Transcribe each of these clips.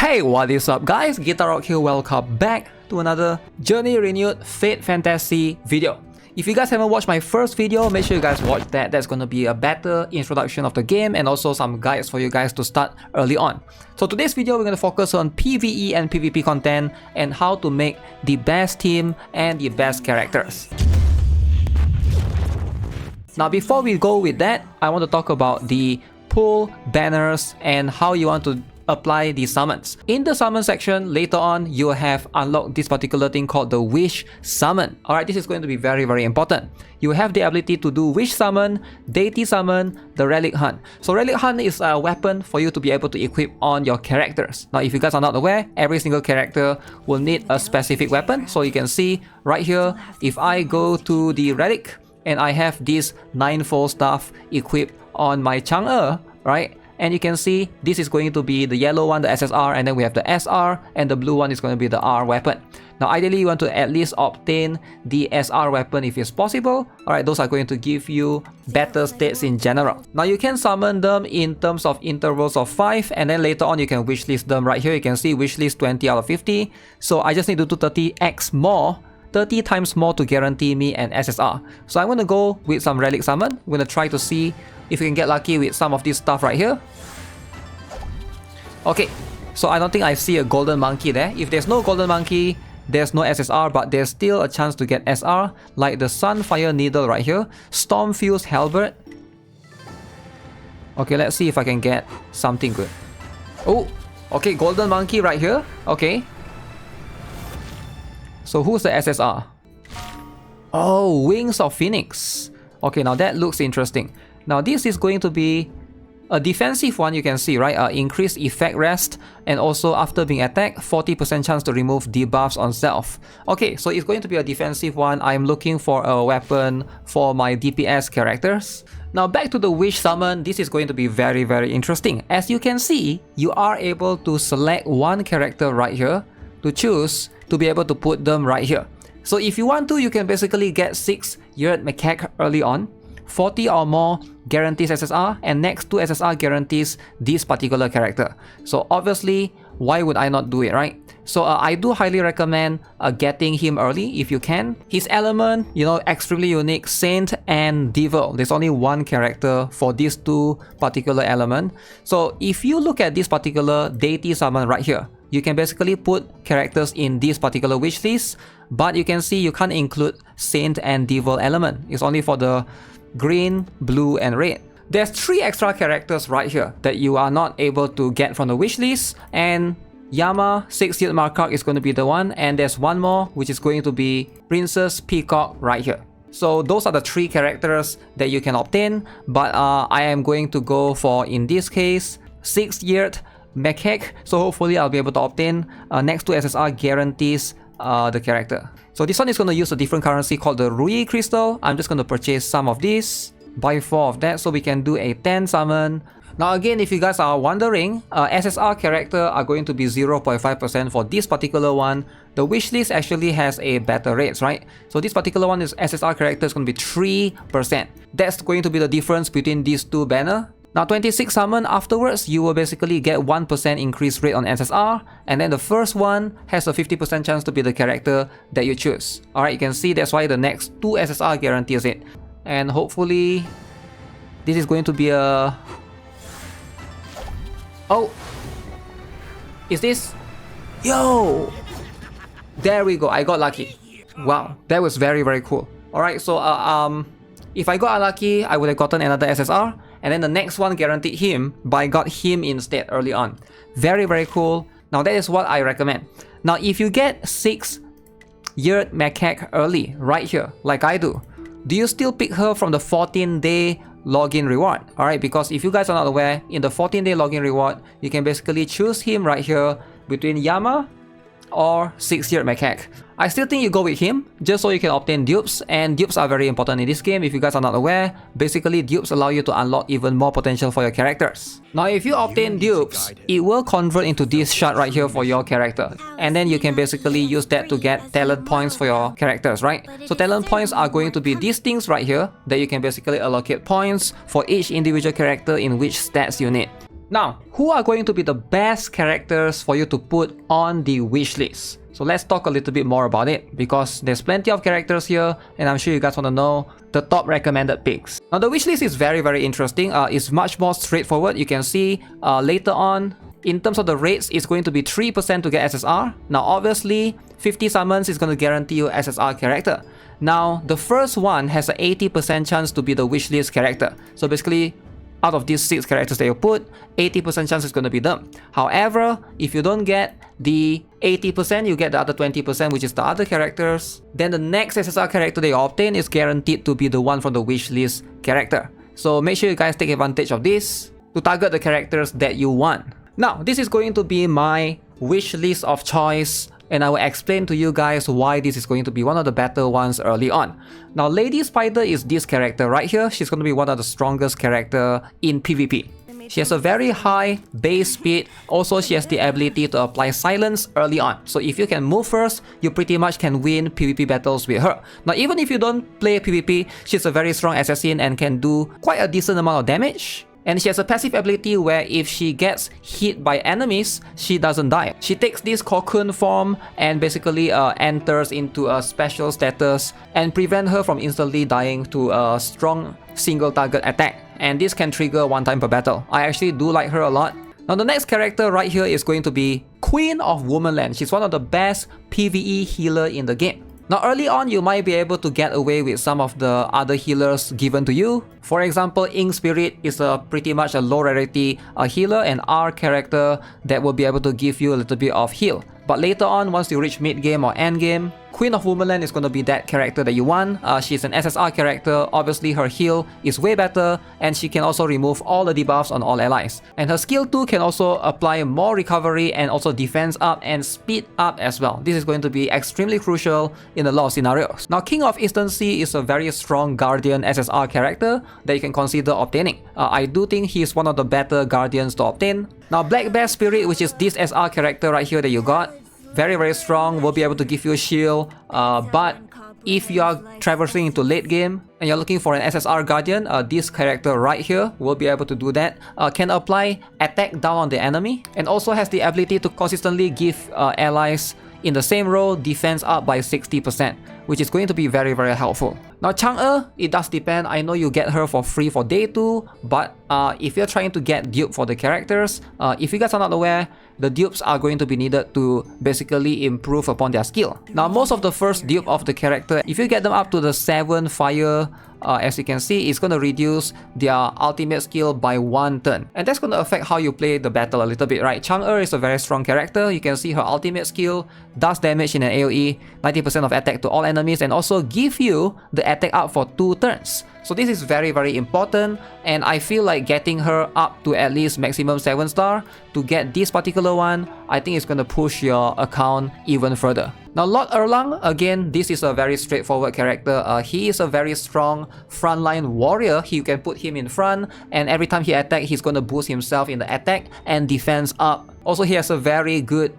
Hey, what is up guys? GuitarRock here, welcome back to another Journey Renewed Fate Fantasy video. If you guys haven't watched my first video, make sure you guys watch that. That's gonna be a better introduction of the game and also some guides for you guys to start early on. So today's video, we're gonna focus on PVE and PvP content and how to make the best team and the best characters. Now before we go with that, I want to talk about the pull banners and how you want to apply the summons. In the summon section, later on, you have unlocked this particular thing called the Wish Summon. Alright, this is going to be very important. You have the ability to do Wish Summon, Deity Summon, the Relic Hunt. So Relic Hunt is a weapon for you to be able to equip on your characters. Now if you guys are not aware, every single character will need a specific weapon. So you can see right here, if I go to the Relic and I have this 9-fold staff equipped on my Chang'e, right? And you can see this is going to be the yellow one, the SSR, and then we have the SR, and the blue one is going to be the R weapon. Now ideally you want to at least obtain the SR weapon if it's possible. Alright, those are going to give you better stats in general. Now you can summon them in terms of intervals of 5, and then later on you can wishlist them. Right here you can see wishlist 20 out of 50. So I just need to do 30x more, 30 times more to guarantee me an SSR. So I'm going to go with some Relic Summon. We're going to try to see if we can get lucky with some of this stuff right here. Okay, so I don't think I see a golden monkey there. If there's no golden monkey, there's no SSR, but there's still a chance to get SR, like the Sunfire Needle right here, Stormfuse Halberd. Okay, let's see if I can get something good. Oh, okay, golden monkey right here. Okay. So who's the SSR? Oh, Wings of Phoenix. Okay, now that looks interesting. Now this is going to be a defensive one, you can see, right? Increased effect rest, and also after being attacked, 40% chance to remove debuffs on self. Okay, so it's going to be a defensive one. I'm looking for a weapon for my DPS characters. Now back to the Wish Summon, this is going to be very interesting. As you can see, you are able to select one character right here to choose to be able to put them right here. So if you want to, you can basically get 6-year macaque early on, 40 or more guarantees SSR, and next 2 SSR guarantees this particular character. So obviously, why would I not do it, right? So I do highly recommend getting him early if you can. His element, you know, extremely unique, Saint and Devil. There's only one character for these two particular elements. So if you look at this particular deity summon right here, you can basically put characters in this particular wish list, but you can see you can't include Saint and Devil element. It's only for the green, blue, and red. There's 3 extra characters right here that you are not able to get from the wish list, and Yama 6-year Markak is going to be the one, and there's one more which is going to be Princess Peacock right here. So those are the 3 characters that you can obtain, but I am going to go for, in this case, 6-year macaque. So hopefully I'll be able to obtain next to SSR guarantees the character. So this one is going to use a different currency called the Rui Crystal. I'm just going to purchase some of this, buy 4 of that, so we can do a 10 summon. Now again, if you guys are wondering, SSR character are going to be 0.5% for this particular one. The wishlist actually has a better rates, right? So this particular one is SSR character is going to be 3%. That's going to be the difference between these two banners. Now 26 summon afterwards, you will basically get 1% increase rate on SSR, and then the first one has a 50% chance to be the character that you choose. Alright, you can see that's why the next 2 SSR guarantees it. And hopefully, this is going to be a... Oh! Is this? Yo! There we go, I got lucky. Wow, that was very cool. Alright, so if I got unlucky, I would have gotten another SSR, and then the next one guaranteed him, but I got him instead early on. Very cool. Now that is what I recommend. Now if you get 6-year macaque early, right here, like I do you still pick her from the 14-day login reward? Alright, because if you guys are not aware, in the 14-day login reward, you can basically choose him right here between Yama or 6-year macaque. I still think you go with him just so you can obtain dupes, and dupes are very important in this game. If you guys are not aware, basically dupes allow you to unlock even more potential for your characters. Now if you obtain dupes, it will convert into this shard right here for your character, and then you can basically use that to get talent points for your characters, right? So talent points are going to be these things right here that you can basically allocate points for each individual character in which stats you need. Now, who are going to be the best characters for you to put on the wish list? So let's talk a little bit more about it, because there's plenty of characters here and I'm sure you guys want to know the top recommended picks. Now the wishlist is very interesting. It's much more straightforward. You can see later on, in terms of the rates, it's going to be 3% to get SSR. Now obviously 50 summons is going to guarantee you SSR character. Now the first one has an 80% chance to be the wishlist character. So basically, out of these 6 characters that you put, 80% chance is going to be them. However, if you don't get the 80%, you get the other 20%, which is the other characters, then the next SSR character that you obtain is guaranteed to be the one from the wishlist character. So make sure you guys take advantage of this to target the characters that you want. Now, this is going to be my wish list of choice, and I will explain to you guys why this is going to be one of the better ones early on. Now, Lady Spider is this character right here. She's going to be one of the strongest character in PvP. She has a very high base speed. Also, she has the ability to apply silence early on. So if you can move first, you pretty much can win PvP battles with her. Now, even if you don't play PvP, she's a very strong assassin and can do quite a decent amount of damage. And she has a passive ability where if she gets hit by enemies, she doesn't die. She takes this cocoon form and basically enters into a special status and prevent her from instantly dying to a strong single target attack. And this can trigger one time per battle. I actually do like her a lot. Now the next character right here is going to be Queen of Womanland. She's one of the best PvE healer in the game. Now early on, you might be able to get away with some of the other healers given to you. For example, Ink Spirit is pretty much a low rarity healer and R character that will be able to give you a little bit of heal. But later on, once you reach mid game or end game, Queen of Womanland is going to be that character that you want. She's an SSR character. Obviously her heal is way better and she can also remove all the debuffs on all allies. And her skill 2 can also apply more recovery and also defense up and speed up as well. This is going to be extremely crucial in a lot of scenarios. Now King of Instancy is a very strong Guardian SSR character that you can consider obtaining. I do think he's one of the better Guardians to obtain. Now Black Bear Spirit, which is this SR character right here that you got, very strong, will be able to give you a shield, but if you are traversing into late game and you're looking for an SSR Guardian, this character right here will be able to do that. Can apply attack down on the enemy and also has the ability to consistently give allies in the same row defense up by 60%, which is going to be very helpful. Now Chang'e, it does depend. I know you get her for free for day 2, but if you're trying to get dupe for the characters, if you guys are not aware, the dupes are going to be needed to basically improve upon their skill. Now most of the first dupe of the character, if you get them up to the 7 fire, as you can see, it's going to reduce their ultimate skill by 1 turn. And that's going to affect how you play the battle a little bit, right? Chang'e is a very strong character. You can see her ultimate skill does damage in an AoE, 90% of attack to all enemies, and also give you the attack up for 2 turns. So this is very important, and I feel like getting her up to at least maximum 7 star to get this particular one, I think it's going to push your account even further. Now Lord Erlang, again, this is a very straightforward character. He is a very strong frontline warrior. You can put him in front, and every time he attacks, he's going to boost himself in the attack and defense up. Also, he has a very good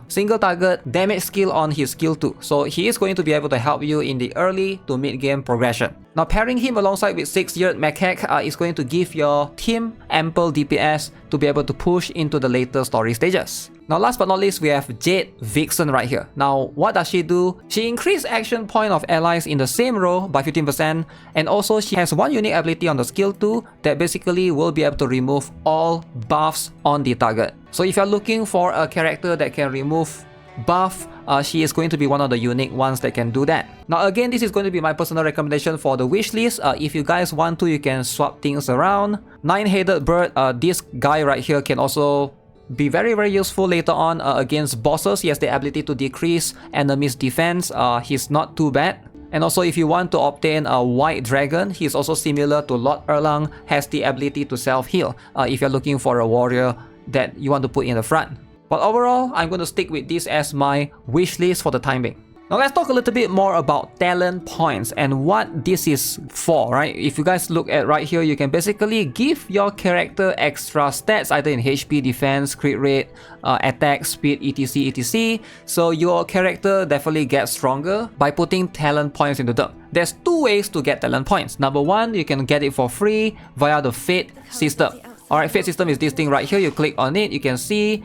single target damage skill on his skill 2. So he is going to be able to help you in the early to mid game progression. Now pairing him alongside with 6-year Macaque is going to give your team ample DPS to be able to push into the later story stages. Now last but not least, we have Jade Vixen right here. Now what does she do? She increases action point of allies in the same row by 15%, and also she has one unique ability on the skill 2 that basically will be able to remove all buffs on the target. So if you're looking for a character that can remove buff, she is going to be one of the unique ones that can do that. Now again, this is going to be my personal recommendation for the wish list. If you guys want to, you can swap things around. 9-headed bird, this guy right here can also be very useful later on against bosses. He has the ability to decrease enemies' defense. He's not too bad. And also if you want to obtain a white dragon, he's also similar to Lord Erlang, has the ability to self-heal if you're looking for a warrior that you want to put in the front. But overall, I'm going to stick with this as my wish list for the time being. Now let's talk a little bit more about talent points and what this is for, right? If you guys look at right here, you can basically give your character extra stats either in HP, defense, crit rate, attack, speed, etc. So your character definitely gets stronger by putting talent points into them. There's 2 ways to get talent points. Number 1, you can get it for free via the Fate system. Alright, fate system is this thing right here. You click on it, you can see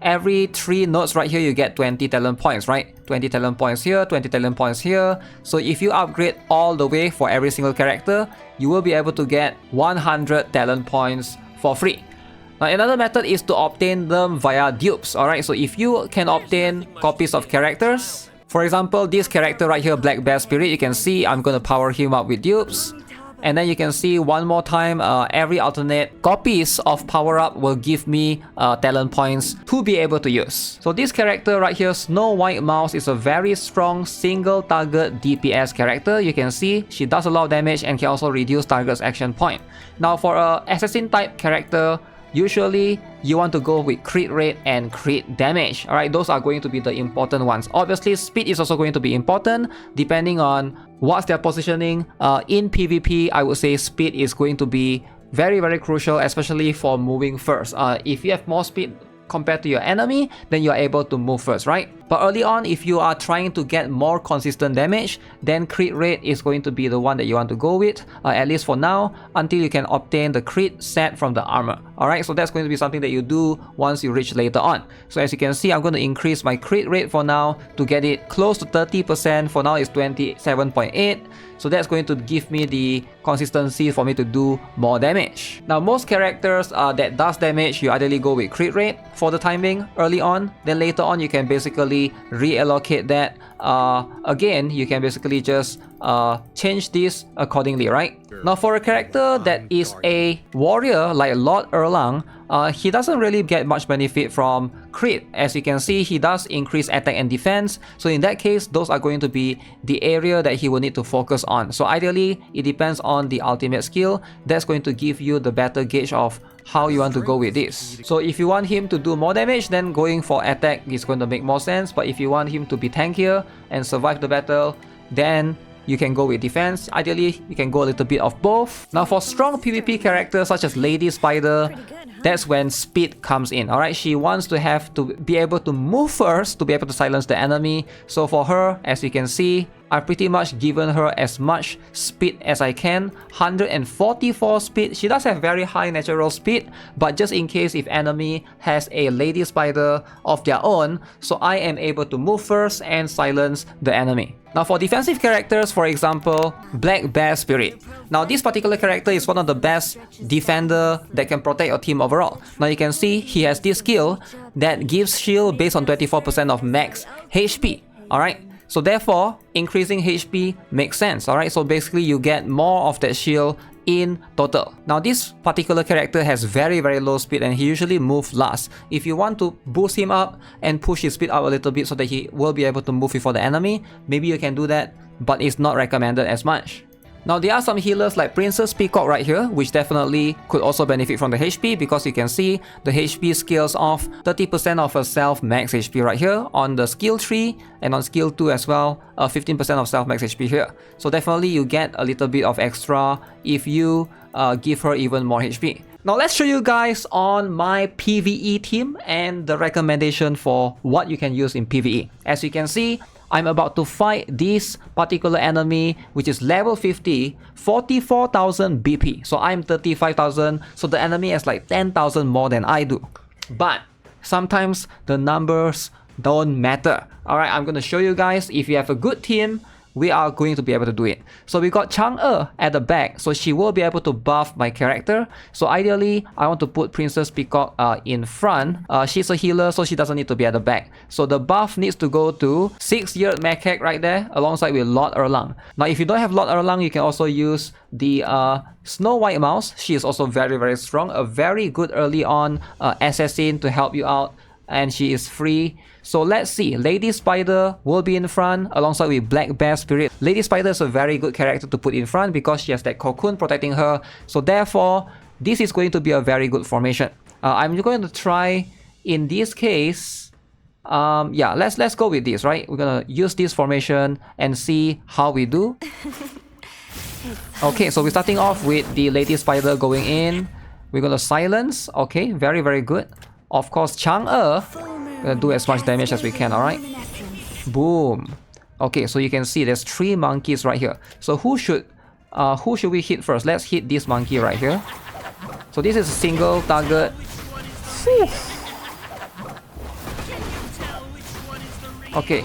every 3 nodes right here you get 20 talent points, right? 20 talent points here, 20 talent points here. So if you upgrade all the way for every single character, you will be able to get 100 talent points for free. Now another method is to obtain them via dupes. Alright, so if you can obtain copies of characters, for example this character right here, Black Bear Spirit, you can see I'm gonna power him up with dupes. And then you can see one more time, every alternate copies of power up will give me talent points to be able to use. So this character right here, Snow White Mouse, is a very strong single target DPS character. You can see she does a lot of damage and can also reduce target's action point. Now for a assassin type character, usually you want to go with crit rate and crit damage. Alright, those are going to be the important ones. Obviously speed is also going to be important depending on what's their positioning. In PvP, I would say speed is going to be very crucial, especially for moving first. If you have more speed compared to your enemy, then you are able to move first, right? But early on, if you are trying to get more consistent damage, then crit rate is going to be the one that you want to go with, at least for now, until you can obtain the crit set from the armor. Alright, so that's going to be something that you do once you reach later on. So as you can see, I'm going to increase my crit rate for now to get it close to 30%. For now, it's 27.8. So that's going to give me the consistency for me to do more damage. Now most characters that does damage, you ideally go with crit rate for the timing early on. Then later on, you can basically reallocate that. Again, you can basically just change this accordingly, right? Now for a character that is a warrior like Lord Erlang, he doesn't really get much benefit from crit. As you can see, he does increase attack and defense. So in that case, those are going to be the area that he will need to focus on. So ideally, it depends on the ultimate skill. That's going to give you the better gauge of how you want to go with this. So if you want him to do more damage, then going for attack is going to make more sense. But if you want him to be tankier and survive the battle, then you can go with defense. Ideally, you can go a little bit of both. Now for strong PvP characters such as Lady Spider, that's when speed comes in. Alright, she wants to have to be able to move first to be able to silence the enemy. So for her, as you can see, I've pretty much given her as much speed as I can. 144 speed. She does have very high natural speed, but just in case if enemy has a Lady Spider of their own, so I am able to move first and silence the enemy. Now for defensive characters, for example, Black Bear Spirit. Now this particular character is one of the best defender that can protect your team overall. Now you can see he has this skill that gives shield based on 24% of max HP. Alright, so therefore increasing HP makes sense. Alright, so basically you get more of that shield in total. Now this particular character has very low speed and he usually moves last. If you want to boost him up and push his speed up a little bit so that he will be able to move before the enemy, maybe you can do that, but it's not recommended as much. Now there are some healers like Princess Peacock right here, which definitely could also benefit from the HP, because you can see the HP scales off 30% of herself max HP right here on the skill tree, and on skill 2 as well, 15% of self max HP here. So definitely you get a little bit of extra if you give her even more HP. Now let's show you guys on my PVE team and the recommendation for what you can use in PVE. As you can see, I'm about to fight this particular enemy, which is level 50, 44,000 BP. So I'm 35,000, so the enemy has like 10,000 more than I do. But sometimes the numbers don't matter. Alright, I'm going to show you guys, if you have a good team, we are going to be able to do it. So we got Chang'e at the back, so she will be able to buff my character. So ideally, I want to put Princess Peacock in front. She's a healer, so she doesn't need to be at the back. So the buff needs to go to 6-year Macaque right there, alongside with Lord Erlang. Now if you don't have Lord Erlang, you can also use the Snow White Mouse. She is also very strong, a very good early on assassin to help you out, and she is free. So let's see, Lady Spider will be in front alongside with Black Bear Spirit. Lady Spider is a very good character to put in front because she has that cocoon protecting her. So therefore, this is going to be a very good formation. I'm going to try, in this case, yeah, let's go with this, right? We're gonna use this formation and see how we do. Okay, so we're starting off with the Lady Spider going in. We're gonna silence. Okay, very good. Of course, Chang'e, gonna do as much damage as we can, alright? Boom. Okay, so you can see there's 3 monkeys right here. So who should we hit first? Let's hit this monkey right here. So this is a single target. Whew. Okay,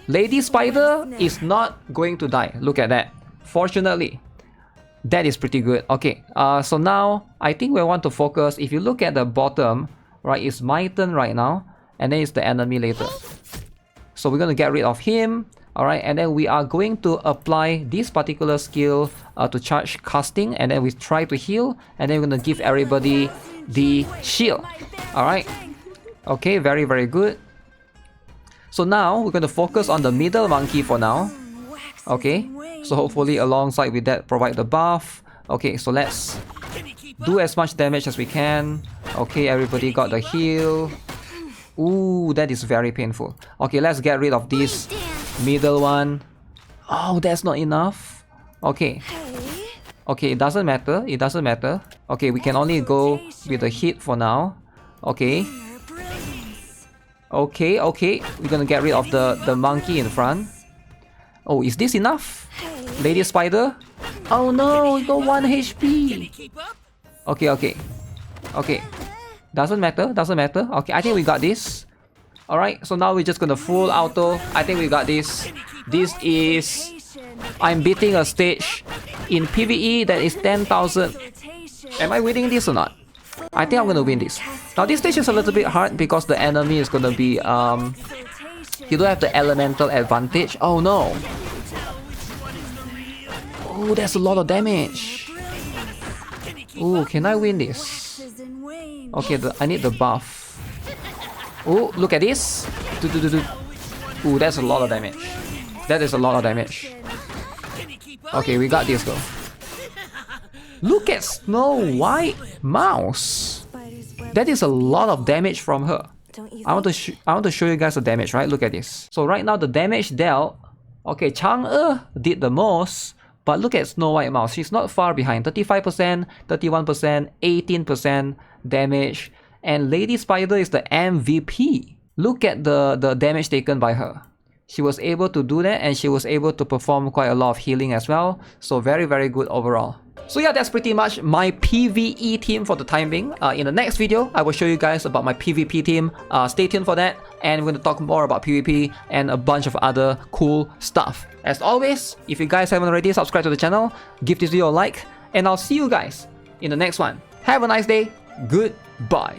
Lady Spider is not going to die. Look at that. Fortunately, that is pretty good. Okay, so now I think we want to focus. If you look at the bottom, right, it's my turn right now, and then it's the enemy later. So we're going to get rid of him. Alright, and then we are going to apply this particular skill to charge casting, and then we try to heal, and then we're going to give everybody the shield. Alright, okay, very very good. So now we're going to focus on the middle monkey for now. Okay, so hopefully alongside with that provide the buff. Okay, so let's do as much damage as we can. Okay, everybody got the heal. Ooh, that is very painful. Okay, let's get rid of this middle one. Oh, that's not enough. Okay. Okay, it doesn't matter. It doesn't matter. Okay, we can only go with a hit for now. Okay. Okay, okay. We're gonna get rid of the monkey in front. Oh, is this enough? Lady Spider? Oh no, we got 1 HP. Okay, okay. Okay. Doesn't matter, doesn't matter. Okay, I think we got this. Alright, so now we're just gonna full auto. I think we got this. This is... I'm beating a stage in PVE that is 10,000. Am I winning this or not? I think I'm gonna win this. Now this stage is a little bit hard because the enemy is gonna be... you don't have the elemental advantage. Oh no. Oh, that's a lot of damage. Oh, can I win this? Okay, I need the buff. Oh, look at this. Ooh, that's a lot of damage. That is a lot of damage. Okay, we got this though. Look at Snow White Mouse. That is a lot of damage from her. I want to show you guys the damage, right? Look at this. So right now the damage dealt. Okay, Chang'e did the most. But look at Snow White Mouse. She's not far behind. 35%, 31%, 18% damage. And Lady Spider is the MVP. Look at the damage taken by her. She was able to do that, and she was able to perform quite a lot of healing as well. So very, very good overall. So yeah, that's pretty much my PvE team for the time being. In the next video, I will show you guys about my PvP team. Stay tuned for that. And we're going to talk more about PvP and a bunch of other cool stuff. As always, if you guys haven't already subscribed to the channel, give this video a like. And I'll see you guys in the next one. Have a nice day. Goodbye.